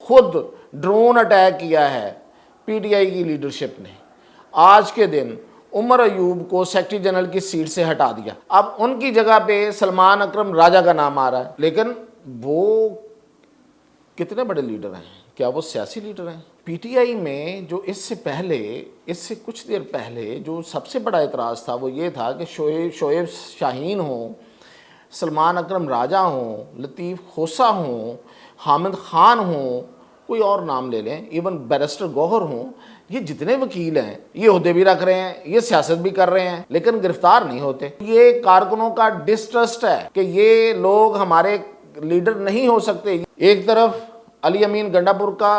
خود drone attack کیا ہے پی ٹی آئی کی لیڈرشپ نے. آج کے دن عمر ایوب کو سیکرٹری جنرل کی سیٹ سے ہٹا دیا. اب ان کی جگہ پہ سلمان اکرم راجہ کا نام آ رہا ہے. لیکن وہ کتنے بڑے لیڈر ہیں؟ کیا وہ سیاسی لیڈر ہیں؟ پی ٹی آئی میں جو اس سے کچھ دیر پہلے جو سب سے بڑا اعتراض تھا وہ یہ تھا کہ شعیب شاہین ہوں، سلمان اکرم راجہ ہوں، لطیف کھوسہ ہوں، حامد خان ہوں، کوئی اور نام لے لیں، ایون بیرسٹر گوہر ہوں، یہ جتنے وکیل ہیں یہ عہدے بھی رکھ رہے ہیں، یہ سیاست بھی کر رہے ہیں، لیکن گرفتار نہیں ہوتے. یہ کارکنوں کا ڈسٹرسٹ ہے کہ یہ لوگ ہمارے لیڈر نہیں ہو سکتے. ایک طرف علی امین گنڈا پور کا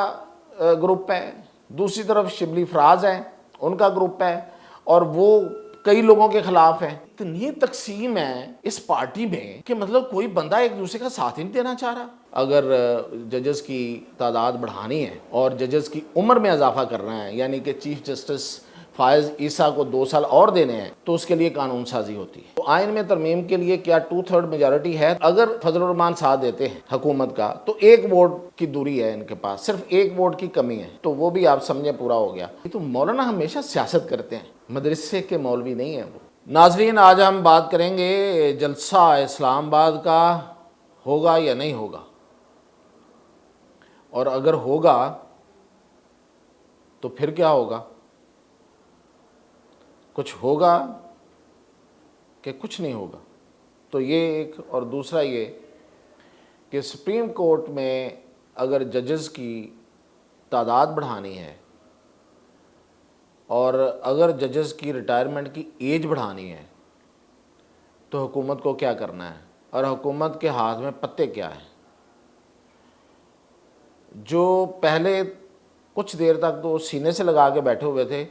گروپ ہے، دوسری طرف شبلی فراز ہے، ان کا گروپ ہے، اور وہ کئی لوگوں کے خلاف ہیں. اتنی تقسیم ہے اس پارٹی میں کہ مطلب کوئی بندہ ایک دوسرے کا ساتھ ہی نہیں دینا چاہ رہا. اگر ججز کی تعداد بڑھانی ہے اور ججز کی عمر میں اضافہ کرنا ہے، یعنی کہ چیف جسٹس فائز عیسیٰ کو 2 سال اور دینے ہیں، تو اس کے لیے قانون سازی ہوتی ہے. تو آئین میں ترمیم کے لیے کیا 2/3 میجارٹی ہے؟ اگر فضل الرحمان ساتھ دیتے ہیں حکومت کا تو 1 ووٹ کی دوری ہے ان کے پاس، صرف 1 ووٹ کی کمی ہے، تو وہ بھی آپ سمجھیں پورا ہو گیا. تو مولانا ہمیشہ سیاست کرتے ہیں، مدرسے کے مولوی نہیں ہیں وہ. ناظرین، آج ہم بات کریں گے جلسہ اسلام آباد کا ہوگا یا نہیں ہوگا، اور اگر ہوگا تو پھر کیا ہوگا. کچھ ہوگا کہ کچھ نہیں ہوگا. تو یہ ایک، اور دوسرا یہ کہ سپریم کورٹ میں اگر ججز کی تعداد بڑھانی ہے اور اگر ججز کی ریٹائرمنٹ کی ایج بڑھانی ہے تو حکومت کو کیا کرنا ہے، اور حکومت کے ہاتھ میں پتے کیا ہیں. جو پہلے کچھ دیر تک تو سینے سے لگا کے بیٹھے ہوئے تھے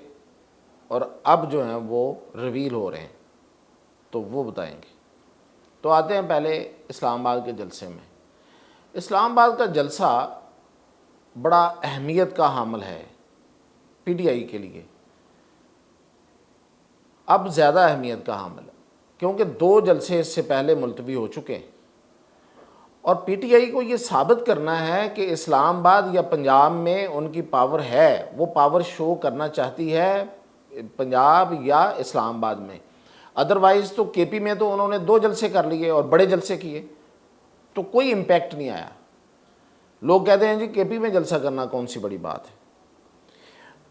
اور اب جو ہیں وہ ریویل ہو رہے ہیں، تو وہ بتائیں گے. تو آتے ہیں پہلے اسلام آباد کے جلسے میں. اسلام آباد کا جلسہ بڑا اہمیت کا حامل ہے پی ٹی آئی کے لیے، اب زیادہ اہمیت کا حامل ہے کیونکہ 2 جلسے اس سے پہلے ملتوی ہو چکے ہیں، اور پی ٹی آئی کو یہ ثابت کرنا ہے کہ اسلام آباد یا پنجاب میں ان کی پاور ہے. وہ پاور شو کرنا چاہتی ہے پنجاب یا اسلام آباد میں. ادروائز تو کے پی میں تو انہوں نے 2 جلسے کر لیے اور بڑے جلسے کیے تو کوئی امپیکٹ نہیں آیا. لوگ کہتے ہیں جی کے پی میں جلسہ کرنا کون سی بڑی بات ہے.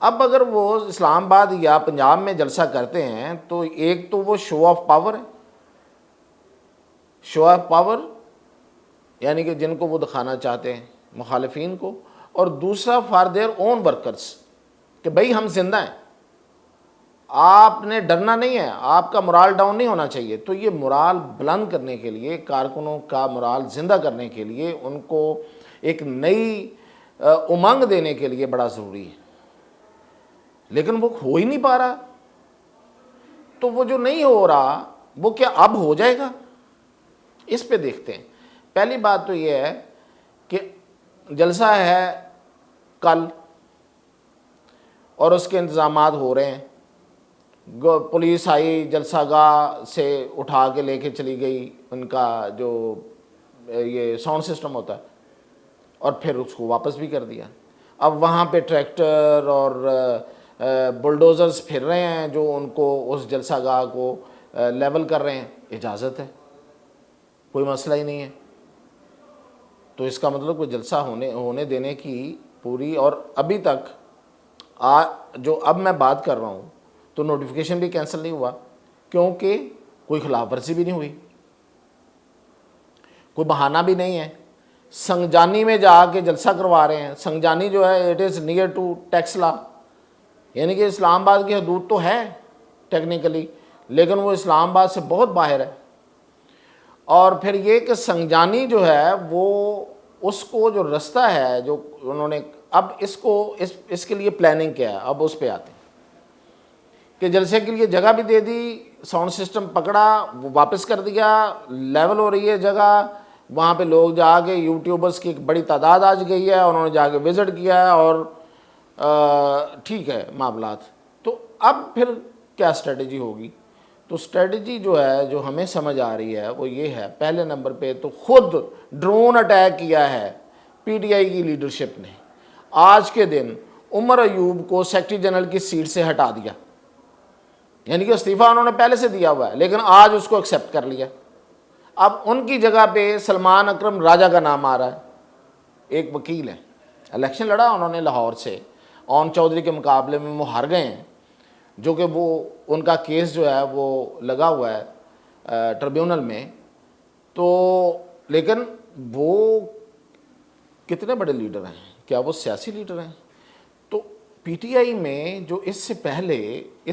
اب اگر وہ اسلام آباد یا پنجاب میں جلسہ کرتے ہیں تو ایک تو وہ شو آف پاور ہے، شو آف پاور یعنی کہ جن کو وہ دکھانا چاہتے ہیں مخالفین کو، اور دوسرا فار دیئر اون ورکرز کہ بھئی ہم زندہ ہیں، آپ نے ڈرنا نہیں ہے، آپ کا مرال ڈاؤن نہیں ہونا چاہیے. تو یہ مرال بلند کرنے کے لیے، کارکنوں کا مرال زندہ کرنے کے لیے، ان کو ایک نئی امنگ دینے کے لیے بڑا ضروری ہے. لیکن وہ ہو ہی نہیں پا رہا. تو وہ جو نہیں ہو رہا وہ کیا اب ہو جائے گا؟ اس پہ دیکھتے ہیں. پہلی بات تو یہ ہے کہ جلسہ ہے کل اور اس کے انتظامات ہو رہے ہیں. پولیس آئی، جلسہ گاہ سے اٹھا کے لے کے چلی گئی ان کا جو یہ ساؤنڈ سسٹم ہوتا ہے، اور پھر اس کو واپس بھی کر دیا. اب وہاں پہ ٹریکٹر اور بلڈوزرز پھر رہے ہیں جو ان کو اس جلسہ گاہ کو لیول کر رہے ہیں. اجازت ہے، کوئی مسئلہ ہی نہیں ہے. تو اس کا مطلب کوئی جلسہ ہونے دینے کی پوری، اور ابھی تک جو اب میں بات کر رہا ہوں تو نوٹیفیکیشن بھی کینسل نہیں ہوا کیونکہ کوئی خلاف ورزی بھی نہیں ہوئی، کوئی بہانہ بھی نہیں ہے. سنگجانی میں جا کے جلسہ کروا رہے ہیں. سنگجانی جو ہے it is near to Taxila, یعنی کہ اسلام آباد کی حدود تو ہے ٹیکنیکلی، لیکن وہ اسلام آباد سے بہت باہر ہے. اور پھر یہ کہ سنگجانی جو ہے وہ اس کو جو رستہ ہے جو انہوں نے اب اس کے لیے پلاننگ کیا ہے. اب اس پہ آتے ہیں کہ جلسے کے لیے جگہ بھی دے دی، ساؤنڈ سسٹم پکڑا، وہ واپس کر دیا، لیول ہو رہی ہے جگہ. وہاں پہ لوگ جا کے یوٹیوبرز کی ایک بڑی تعداد آج گئی ہے، انہوں نے جا کے وزٹ کیا ہے، اور ٹھیک ہے معاملات. تو اب پھر کیا اسٹریٹجی ہوگی؟ تو اسٹریٹجی جو ہے جو ہمیں سمجھ آ رہی ہے وہ یہ ہے، پہلے نمبر پہ تو خود ڈرون اٹیک کیا ہے پی ٹی آئی کی لیڈرشپ نے آج کے دن عمر ایوب کو سیکرٹری جنرل کی سیٹ سے ہٹا دیا، یعنی کہ استعفیٰ انہوں نے پہلے سے دیا ہوا ہے لیکن آج اس کو ایکسیپٹ کر لیا۔ اب ان کی جگہ پہ سلمان اکرم راجہ کا نام آ رہا ہے، ایک وکیل ہیں، الیکشن لڑا انہوں نے لاہور سے، اون چودھری کے مقابلے میں وہ ہار گئے ہیں، جو کہ وہ ان کا کیس جو ہے وہ لگا ہوا ہے ٹریبیونل میں، تو لیکن وہ کتنے بڑے لیڈر ہیں، کیا وہ سیاسی لیڈر ہیں؟ تو پی ٹی آئی میں جو اس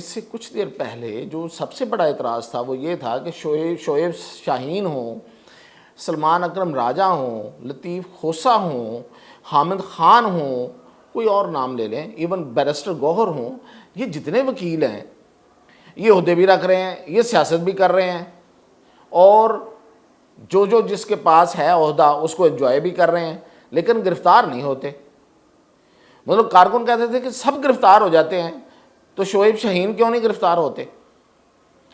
سے کچھ دیر پہلے جو سب سے بڑا اعتراض تھا وہ یہ تھا کہ شعیب شاہین ہوں، سلمان اکرم راجہ ہوں، لطیف کھوسہ ہوں، حامد خان ہوں، کوئی اور نام لے لیں، ایون بیرسٹر گوہر ہوں، یہ جتنے وکیل ہیں یہ عہدے بھی رکھ رہے ہیں، یہ سیاست بھی کر رہے ہیں، اور جو جس کے پاس ہے عہدہ اس کو انجوائے بھی کر رہے ہیں، لیکن گرفتار نہیں ہوتے۔ مطلب کارکن کہتے تھے کہ سب گرفتار ہو جاتے ہیں، تو شعیب شاہین کیوں نہیں گرفتار ہوتے؟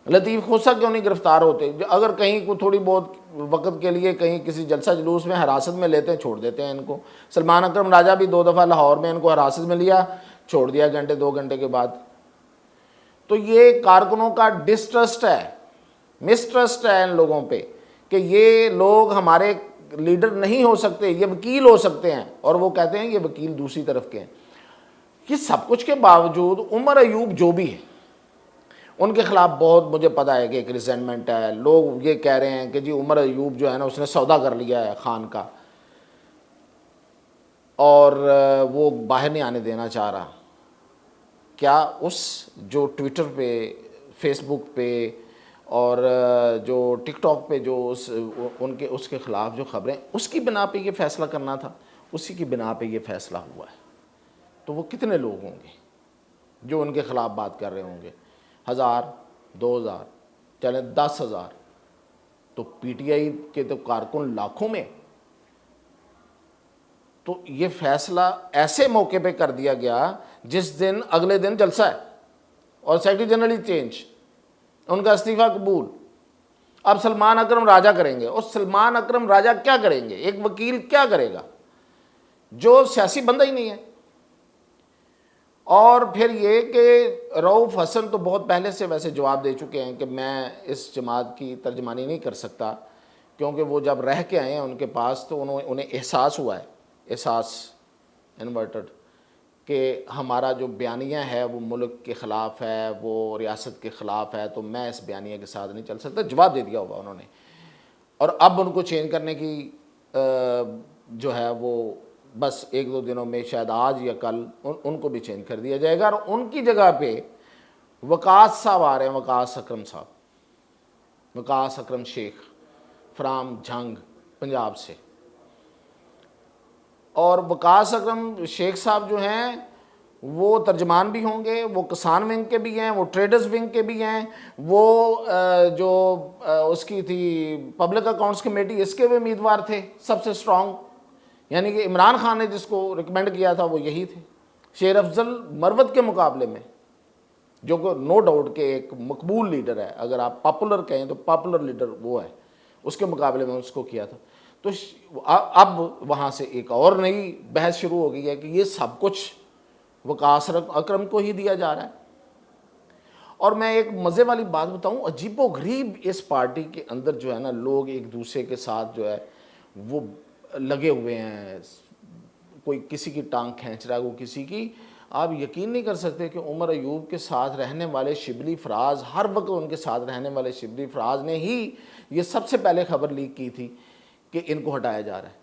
لطیف کھوسہ کیوں نہیں گرفتار ہوتے؟ اگر کہیں کو تھوڑی بہت وقت کے لیے کہیں کسی جلسہ جلوس میں حراست میں لیتے ہیں، چھوڑ دیتے ہیں ان کو۔ سلمان اکرم راجہ بھی 2 دفعہ لاہور میں ان کو حراست میں لیا، چھوڑ دیا گھنٹے 2 گھنٹے کے بعد۔ تو یہ کارکنوں کا ڈسٹرسٹ ہے، مسٹرسٹ ہے ان لوگوں پہ کہ یہ لوگ ہمارے لیڈر نہیں ہو سکتے، یہ وکیل ہو سکتے ہیں، اور وہ کہتے ہیں یہ وکیل دوسری طرف کے ہیں۔ یہ سب کچھ کے باوجود عمر ایوب جو بھی ہے ان کے خلاف بہت مجھے پتہ ہے کہ ایک ریزنٹمنٹ ہے، لوگ یہ کہہ رہے ہیں کہ جی عمر ایوب جو ہے نا اس نے سودا کر لیا ہے خان کا، اور وہ باہر نہیں آنے دینا چاہ رہا۔ کیا اس جو ٹویٹر پہ، فیس بک پہ اور جو ٹک ٹاک پہ جو اس کے خلاف جو خبریں، اس کی بنا پہ یہ فیصلہ کرنا تھا، اسی کی بنا پہ یہ فیصلہ ہوا ہے، تو وہ کتنے لوگ ہوں گے جو ان کے خلاف بات کر رہے ہوں گے؟ 1000، 2000، چلیں 10,000، تو پی ٹی آئی کے تو کارکن لاکھوں میں۔ تو یہ فیصلہ ایسے موقع پہ کر دیا گیا جس دن اگلے دن جلسہ ہے اور سیکرٹری جنرل چینج، ان کا استعفیٰ قبول۔ اب سلمان اکرم راجہ کریں گے، اور سلمان اکرم راجہ کیا کریں گے؟ ایک وکیل کیا کرے گا جو سیاسی بندہ ہی نہیں ہے؟ اور پھر یہ کہ رؤوف حسن تو بہت پہلے سے ویسے جواب دے چکے ہیں کہ میں اس جماعت کی ترجمانی نہیں کر سکتا، کیونکہ وہ جب رہ کے آئے ہیں ان کے پاس تو انہیں احساس ہوا ہے، احساس انورٹڈ، کہ ہمارا جو بیانیہ ہے وہ ملک کے خلاف ہے، وہ ریاست کے خلاف ہے، تو میں اس بیانیہ کے ساتھ نہیں چل سکتا، جواب دے دیا ہوگا انہوں نے۔ اور اب ان کو چینج کرنے کی جو ہے وہ بس 1-2 دنوں میں، شاید آج یا کل ان کو بھی چینج کر دیا جائے گا، اور ان کی جگہ پہ وقاص صاحب آ رہے ہیں، وقاص اکرم صاحب، وقاص اکرم شیخ فرام جھنگ پنجاب سے۔ اور وقاص اکرم شیخ صاحب جو ہیں وہ ترجمان بھی ہوں گے، وہ کسان ونگ کے بھی ہیں، وہ ٹریڈرز ونگ کے بھی ہیں، وہ جو اس کی تھی پبلک اکاؤنٹس کمیٹی، اس کے بھی امیدوار تھے سب سے سٹرونگ، یعنی کہ عمران خان نے جس کو ریکمینڈ کیا تھا وہ یہی تھے، شیر افضل مروت کے مقابلے میں، جو کہ نو ڈاؤٹ کہ ایک مقبول لیڈر ہے، اگر آپ پاپولر کہیں تو پاپولر لیڈر وہ ہے، اس کے مقابلے میں اس کو کیا تھا۔ تو اب وہاں سے ایک اور نئی بحث شروع ہو گئی ہے کہ یہ سب کچھ وقاص اکرم کو ہی دیا جا رہا ہے۔ اور میں ایک مزے والی بات بتاؤں، عجیب و غریب اس پارٹی کے اندر جو ہے نا، لوگ ایک دوسرے کے ساتھ جو ہے وہ لگے ہوئے ہیں، کوئی کسی کی ٹانگ کھینچ رہا ہے، وہ کسی کی۔ آپ یقین نہیں کر سکتے کہ عمر ایوب کے ساتھ رہنے والے شبلی فراز، ہر وقت ان کے ساتھ رہنے والے شبلی فراز نے ہی یہ سب سے پہلے خبر لیک کی تھی کہ ان کو ہٹایا جا رہا ہے۔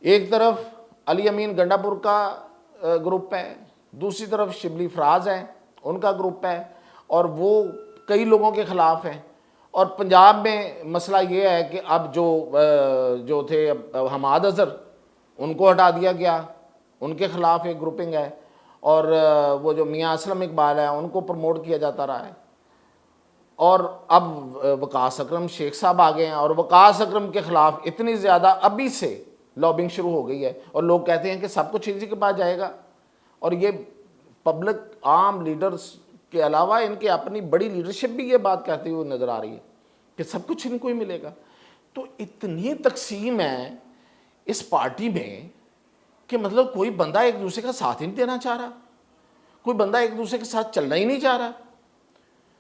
ایک طرف علی امین گنڈا پور کا گروپ ہے، دوسری طرف شبلی فراز ہے، ان کا گروپ ہے، اور وہ کئی لوگوں کے خلاف ہیں۔ اور پنجاب میں مسئلہ یہ ہے کہ اب جو تھے حماد اظہر، ان کو ہٹا دیا گیا، ان کے خلاف ایک گروپنگ ہے، اور وہ جو میاں اسلم اقبال ہے ان کو پروموٹ کیا جاتا رہا ہے۔ اور اب وقاص اکرم شیخ صاحب آ گئے ہیں، اور وقاص اکرم کے خلاف اتنی زیادہ ابھی سے لابنگ شروع ہو گئی ہے، اور لوگ کہتے ہیں کہ سب کچھ اسی کے پاس جائے گا، اور یہ پبلک عام لیڈرز کے علاوہ ان کے اپنی بڑی لیڈرشپ بھی یہ بات کہتی ہوئی نظر آ رہی ہے کہ سب کچھ ان کو ہی ملے گا۔ تو اتنی تقسیم ہے، اس پارٹی میں کہ مطلب کوئی بندہ ایک دوسرے کا ساتھ ہی نہیں دینا چاہ رہا, کوئی بندہ ایک دوسرے کے ساتھ چلنا ہی نہیں چاہ رہا.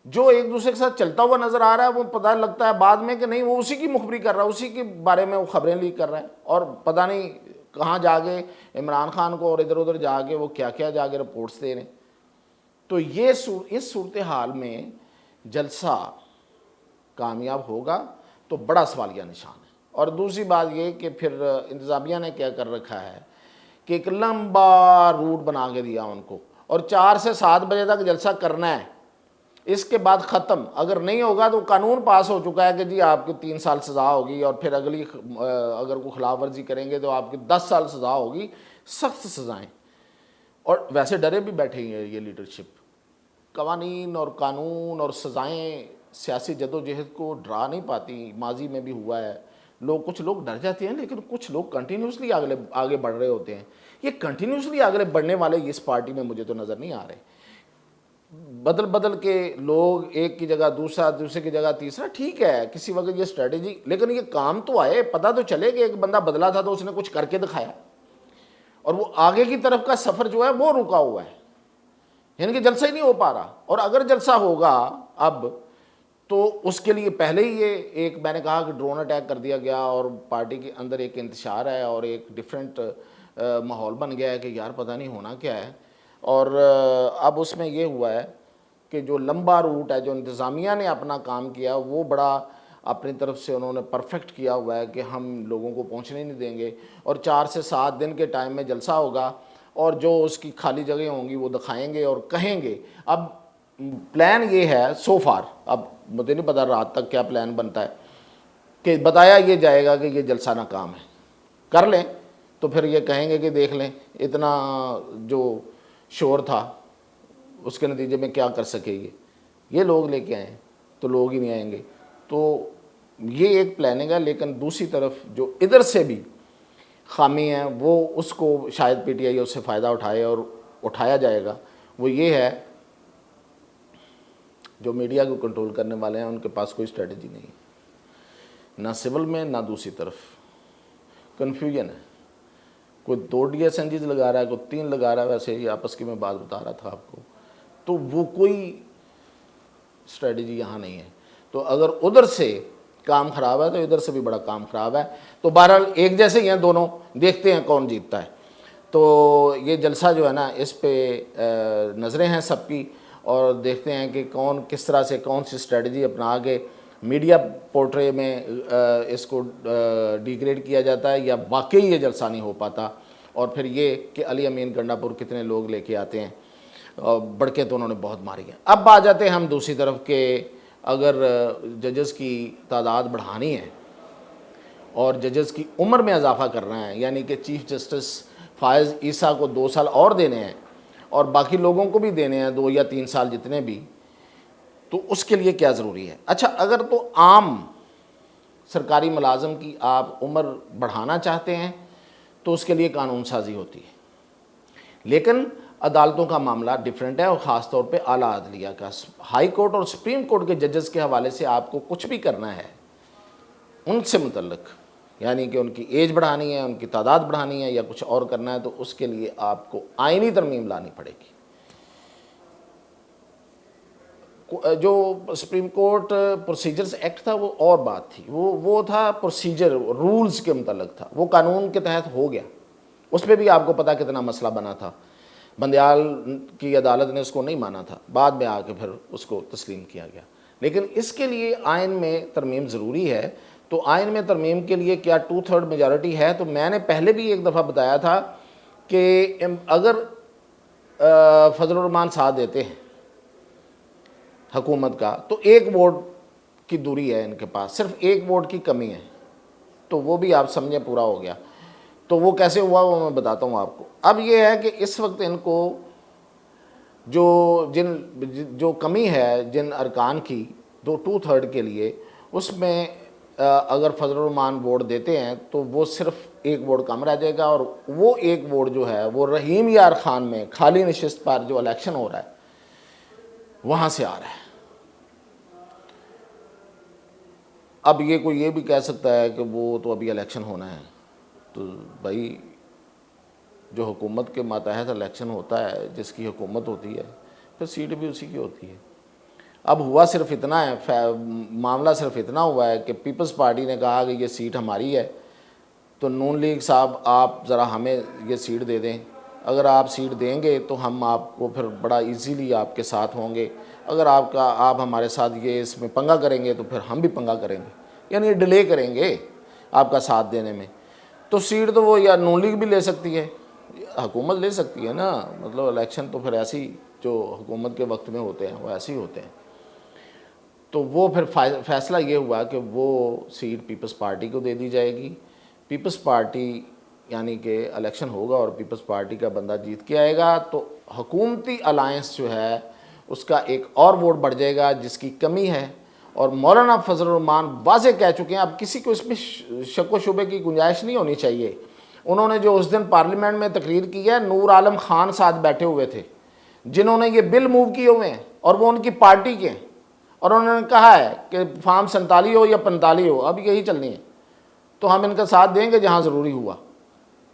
جو ایک دوسرے کے ساتھ چلتا ہوا نظر آ رہا ہے وہ پتہ لگتا ہے بعد میں کہ نہیں وہ اسی کی مخبری کر رہا ہے, اسی کے بارے میں وہ خبریں لیک کر رہا ہے, اور پتہ نہیں کہاں جا کے عمران خان کو اور ادھر ادھر جا کے وہ کیا کیا جا کے رپورٹس دے رہے ہیں. تو یہ اس صورتحال میں جلسہ کامیاب ہوگا تو بڑا سوالیہ نشان ہے. اور دوسری بات یہ کہ پھر انتظامیہ نے کیا کر رکھا ہے کہ ایک لمبا روٹ بنا کے دیا ان کو, اور 4 سے 7 بجے تک جلسہ کرنا ہے, اس کے بعد ختم. اگر نہیں ہوگا تو قانون پاس ہو چکا ہے کہ جی آپ کی 3 سال سزا ہوگی, اور پھر اگلی اگر کوئی خلاف ورزی کریں گے تو آپ کی 10 سال سزا ہوگی, سخت سزائیں. اور ویسے ڈرے بھی بیٹھے ہیں یہ لیڈرشپ, قوانین اور قانون اور سزائیں سیاسی جدوجہد کو ڈرا نہیں پاتی. ماضی میں بھی ہوا ہے, کچھ لوگ ڈر جاتے ہیں لیکن کچھ لوگ کنٹینیوسلی آگے بڑھ رہے ہوتے ہیں. یہ کنٹینیوسلی آگے بڑھنے والے اس پارٹی میں مجھے تو نظر نہیں آ رہے. بدل بدل کے لوگ, ایک کی جگہ دوسرا, دوسرے کی جگہ تیسرا, ٹھیک ہے کسی وقت یہ اسٹریٹجی, لیکن یہ کام تو آئے, پتہ تو چلے کہ ایک بندہ بدلا تھا تو اس نے کچھ کر کے دکھایا, اور وہ آگے کی طرف کا سفر جو ہے وہ رکا ہوا ہے, یعنی کہ جلسہ ہی نہیں ہو پا رہا. اور اگر جلسہ ہوگا اب تو اس کے لیے پہلے ہی یہ ایک میں نے کہا کہ ڈرون اٹیک کر دیا گیا, اور پارٹی کے اندر ایک انتشار ہے اور ایک ڈیفرنٹ ماحول بن گیا ہے کہ یار پتہ نہیں ہونا کیا ہے. اور اب اس میں یہ ہوا ہے کہ جو لمبا روٹ ہے جو انتظامیہ نے اپنا کام کیا وہ بڑا اپنی طرف سے انہوں نے پرفیکٹ کیا ہوا ہے کہ ہم لوگوں کو پہنچنے نہیں دیں گے, اور 4 سے 7 دن کے ٹائم میں جلسہ ہوگا, اور جو اس کی خالی جگہیں ہوں گی وہ دکھائیں گے اور کہیں گے. اب پلان یہ ہے سو فار, اب مجھے نہیں پتا رات تک کیا پلان بنتا ہے, کہ بتایا یہ جائے گا کہ یہ جلسہ ناکام ہے, کر لیں تو پھر یہ کہیں گے کہ دیکھ لیں اتنا جو شور تھا اس کے نتیجے میں کیا کر سکے یہ لوگ لے کے آئیں تو لوگ ہی نہیں آئیں گے. تو یہ ایک پلاننگ ہے. لیکن دوسری طرف جو ادھر سے بھی خامی ہے وہ اس کو شاید پی ٹی آئی اس سے فائدہ اٹھائے, اور اٹھایا جائے گا. وہ یہ ہے جو میڈیا کو کنٹرول کرنے والے ہیں ان کے پاس کوئی اسٹریٹجی نہیں, نہ سول میں نہ دوسری طرف, کنفیوژن ہے. کوئی 2 ڈی ایس این جیز لگا رہا ہے, کوئی 3 لگا رہا ہے, ویسے ہی آپس کی میں بات بتا رہا تھا آپ کو. تو وہ کوئی اسٹریٹجی یہاں نہیں ہے. تو اگر ادھر سے کام خراب ہے تو ادھر سے بھی بڑا کام خراب ہے. تو بہرحال ایک جیسے ہی ہیں دونوں, دیکھتے ہیں کون جیتتا ہے. تو یہ جلسہ جو ہے نا اس پہ نظریں ہیں سب کی, اور دیکھتے ہیں کہ کون کس طرح سے کون سی اسٹریٹجی اپنا کے میڈیا پورٹرے میں اس کو ڈیگریڈ کیا جاتا ہے, یا واقعی یہ جلسہ نہیں ہو پاتا. اور پھر یہ کہ علی امین گنڈا پور کتنے لوگ لے کے آتے ہیں, بڑکے تو انہوں نے بہت ماری ہیں. اب آ جاتے ہیں ہم دوسری طرف کہ اگر ججز کی تعداد بڑھانی ہے اور ججز کی عمر میں اضافہ کرنا ہے, یعنی کہ چیف جسٹس فائز عیسیٰ کو 2 سال اور دینے ہیں اور باقی لوگوں کو بھی دینے ہیں 2 یا 3 سال جتنے بھی, تو اس کے لیے کیا ضروری ہے؟ اچھا اگر تو عام سرکاری ملازم کی آپ عمر بڑھانا چاہتے ہیں تو اس کے لیے قانون سازی ہوتی ہے, لیکن عدالتوں کا معاملہ ڈیفرنٹ ہے, اور خاص طور پہ اعلیٰ عدلیہ کا. ہائی کورٹ اور سپریم کورٹ کے ججز کے حوالے سے آپ کو کچھ بھی کرنا ہے ان سے متعلق, یعنی کہ ان کی ایج بڑھانی ہے, ان کی تعداد بڑھانی ہے یا کچھ اور کرنا ہے, تو اس کے لیے آپ کو آئینی ترمیم لانی پڑے گی. جو سپریم کورٹ پروسیجرز ایکٹ تھا وہ اور بات تھی, وہ تھا پروسیجر رولز کے متعلق تھا, وہ قانون کے تحت ہو گیا. اس پہ بھی آپ کو پتہ کتنا مسئلہ بنا تھا, بندیال کی عدالت نے اس کو نہیں مانا تھا, بعد میں آ کے پھر اس کو تسلیم کیا گیا. لیکن اس کے لیے آئین میں ترمیم ضروری ہے. تو آئین میں ترمیم کے لیے کیا 2/3 میجارٹی ہے؟ تو میں نے پہلے بھی ایک دفعہ بتایا تھا کہ اگر فضل الرحمان ساتھ دیتے ہیں حکومت کا تو 1 ووٹ کی دوری ہے ان کے پاس, صرف 1 ووٹ کی کمی ہے, تو وہ بھی آپ سمجھیں پورا ہو گیا. تو وہ کیسے ہوا وہ میں بتاتا ہوں آپ کو. اب یہ ہے کہ اس وقت ان کو جو کمی ہے جن ارکان کی 2/3 کے لیے, اس میں اگر فضل الرحمان ووٹ دیتے ہیں تو وہ صرف 1 ووٹ کم رہ جائے گا, اور وہ 1 ووٹ جو ہے وہ رحیم یار خان میں خالی نشست پر جو الیکشن ہو رہا ہے وہاں سے آ رہا ہے. اب یہ کوئی یہ بھی کہہ سکتا ہے کہ وہ تو ابھی الیکشن ہونا ہے, تو بھائی جو حکومت کے ماتحت الیکشن ہوتا ہے، جس کی حکومت ہوتی ہے، پھر سیٹ بھی اسی کی ہوتی ہے۔ اب ہوا صرف اتنا ہے، معاملہ صرف اتنا ہوا ہے کہ پیپلز پارٹی نے کہا کہ یہ سیٹ ہماری ہے، تو نون لیگ صاحب آپ ذرا ہمیں یہ سیٹ دے دیں، اگر آپ سیٹ دیں گے تو ہم آپ کو پھر بڑا ایزیلی آپ کے ساتھ ہوں گے، اگر آپ ہمارے ساتھ یہ اس میں پنگا کریں گے تو پھر ہم بھی پنگا کریں گے، یعنی ڈیلے کریں گے آپ کا ساتھ دینے میں۔ تو سیٹ تو وہ یا نون لیگ بھی لے سکتی ہے، حکومت لے سکتی ہے نا، مطلب الیکشن تو پھر ایسی جو حکومت کے وقت میں ہوتے ہیں وہ ایسے ہی ہوتے ہیں۔ تو وہ پھر فیصلہ یہ ہوا کہ وہ سیٹ پیپلز پارٹی کو دے دی جائے گی۔ پیپلز پارٹی یعنی کہ الیکشن ہوگا اور پیپلز پارٹی کا بندہ جیت کے آئے گا تو حکومتی الائنس جو ہے اس کا ایک اور ووٹ بڑھ جائے گا، جس کی کمی ہے۔ اور مولانا فضل الرحمان واضح کہہ چکے ہیں، اب کسی کو اس میں شک و شبے کی گنجائش نہیں ہونی چاہیے۔ انہوں نے جو اس دن پارلیمنٹ میں تقریر کی ہے، نور عالم خان ساتھ بیٹھے ہوئے تھے جنہوں نے یہ بل موو کیے ہوئے ہیں اور وہ ان کی پارٹی کے ہیں، اور انہوں نے کہا ہے کہ فارم 47 ہو یا 45 ہو، اب یہی چلنی ہے، تو ہم ان کا ساتھ دیں گے جہاں ضروری ہوا۔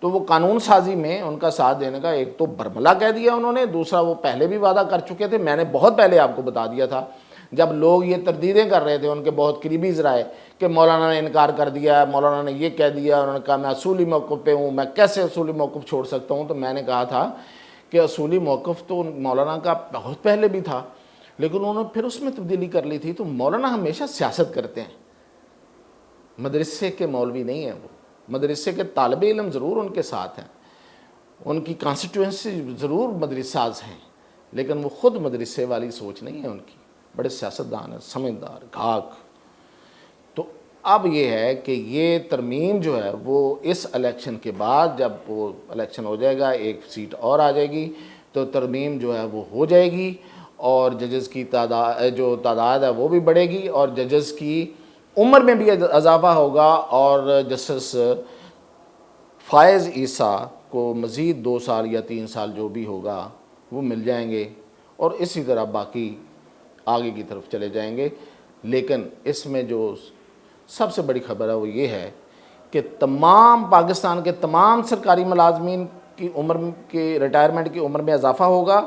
تو وہ قانون سازی میں ان کا ساتھ دینے کا ایک تو برملا کہہ دیا انہوں نے، دوسرا وہ پہلے بھی وعدہ کر چکے تھے، میں نے بہت پہلے آپ کو بتا دیا تھا جب لوگ یہ تردیدیں کر رہے تھے، ان کے بہت قریبی ذرائع، کہ مولانا نے انکار کر دیا، مولانا نے یہ کہہ دیا، انہوں نے کہا میں اصولی موقف پہ ہوں، میں کیسے اصولی موقف چھوڑ سکتا ہوں۔ تو میں نے کہا تھا کہ اصولی موقف تو مولانا کا بہت پہلے بھی تھا، لیکن انہوں نے پھر اس میں تبدیلی کر لی تھی۔ تو مولانا ہمیشہ سیاست کرتے ہیں، مدرسے کے مولوی نہیں ہیں، وہ مدرسے کے طالب علم ضرور ان کے ساتھ ہیں، ان کی کانسٹیٹوئنسی ضرور مدرساز ہیں، لیکن وہ خود مدرسے والی سوچ نہیں ہے ان کی، بڑے سیاستدان ہیں، سمجھدار، گھاک۔ تو اب یہ ہے کہ یہ ترمیم جو ہے وہ اس الیکشن کے بعد، جب وہ الیکشن ہو جائے گا، ایک سیٹ اور آ جائے گی، تو ترمیم جو ہے وہ ہو جائے گی، اور ججز کی تعداد ہے وہ بھی بڑھے گی، اور ججز کی عمر میں بھی اضافہ ہوگا، اور جسٹس فائز عیسیٰ کو مزید 2 سال یا 3 سال جو بھی ہوگا وہ مل جائیں گے، اور اسی طرح باقی آگے کی طرف چلے جائیں گے۔ لیکن اس میں جو سب سے بڑی خبر ہے وہ یہ ہے کہ تمام پاکستان کے تمام سرکاری ملازمین کی عمر کی ریٹائرمنٹ کی عمر میں اضافہ ہوگا،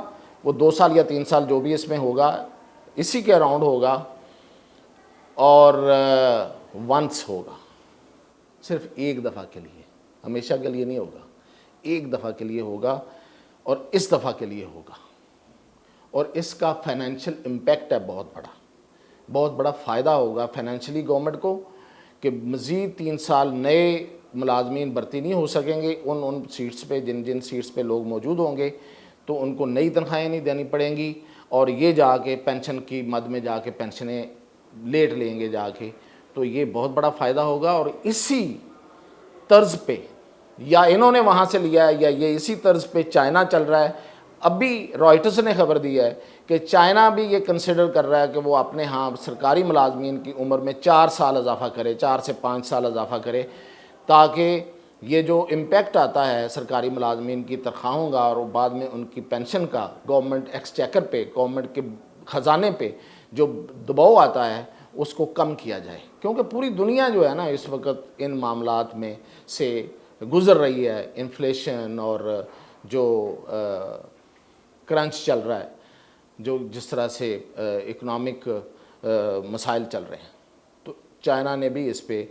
وہ 2 سال یا 3 سال جو بھی اس میں ہوگا اسی کے اراؤنڈ ہوگا، اور ونس ہوگا، صرف ایک دفعہ کے لیے، ہمیشہ کے لیے نہیں ہوگا، ایک دفعہ کے لیے ہوگا، اور اس دفعہ کے لیے ہوگا، اور اس کا فائنینشیل امپیکٹ ہے بہت بڑا فائدہ ہوگا فائنینشلی گورنمنٹ کو، کہ مزید 3 سال نئے ملازمین بھرتی نہیں ہو سکیں گے ان سیٹس پہ، جن سیٹس پہ لوگ موجود ہوں گے، تو ان کو نئی تنخواہیں نہیں دینی پڑیں گی، اور یہ جا کے پینشن کی مد میں جا کے پینشنیں لیٹ لیں گے جا کے، تو یہ بہت بڑا فائدہ ہوگا۔ اور اسی طرز پہ یا انہوں نے وہاں سے لیا ہے یا یہ اسی طرز پہ چائنا چل رہا ہے۔ ابھی رائٹرز نے خبر دی ہے کہ چائنا بھی یہ کنسیڈر کر رہا ہے کہ وہ اپنے ہاں سرکاری ملازمین کی عمر میں 4 سال اضافہ کرے، 4 سے 5 سال اضافہ کرے، تاکہ یہ جو امپیکٹ آتا ہے سرکاری ملازمین کی تنخواہوں کا اور بعد میں ان کی پینشن کا گورنمنٹ ایکسچیکر پہ، گورنمنٹ کے خزانے پہ جو دباؤ آتا ہے، اس کو کم کیا جائے، کیونکہ پوری دنیا جو ہے نا اس وقت ان معاملات میں سے گزر رہی ہے، انفلیشن اور جو کرنچ چل رہا ہے، جو جس طرح سے اکنامک مسائل چل رہے ہیں، تو چائنا نے بھی اس پہ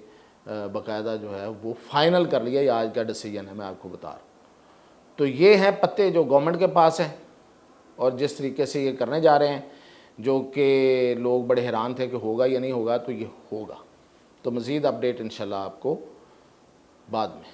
باقاعدہ جو ہے وہ فائنل کر لیا، یہ آج کا ڈیسیجن ہے، میں آپ کو بتا رہا ہوں۔ تو یہ ہیں پتے جو گورنمنٹ کے پاس ہیں، اور جس طریقے سے یہ کرنے جا رہے ہیں، جو کہ لوگ بڑے حیران تھے کہ ہوگا یا نہیں ہوگا، تو یہ ہوگا۔ تو مزید اپڈیٹ انشاءاللہ آپ کو بعد میں